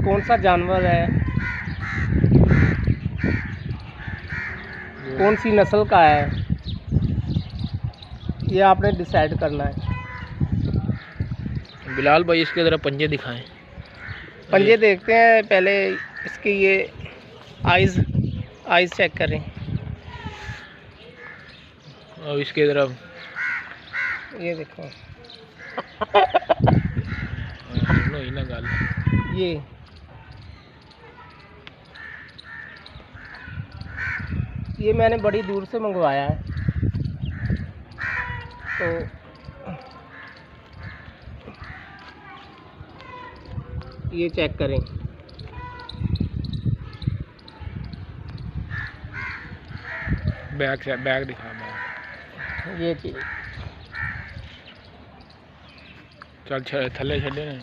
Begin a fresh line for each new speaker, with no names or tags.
कौन सा जानवर है, कौन सी नस्ल का है, ये आपने डिसाइड करना है।
बिलाल भाई इसके ज़रा पंजे दिखाएं।
पंजे देखते हैं पहले, इसके ये आइज़ चेक करें।
और इसके ज़रा
ये देखो,
ही ना गाल।
ये मैंने बड़ी दूर से मंगवाया है, तो ये चेक करें।
बैग दिखा बैग।
ये चीज़
चल थले छड़े ने।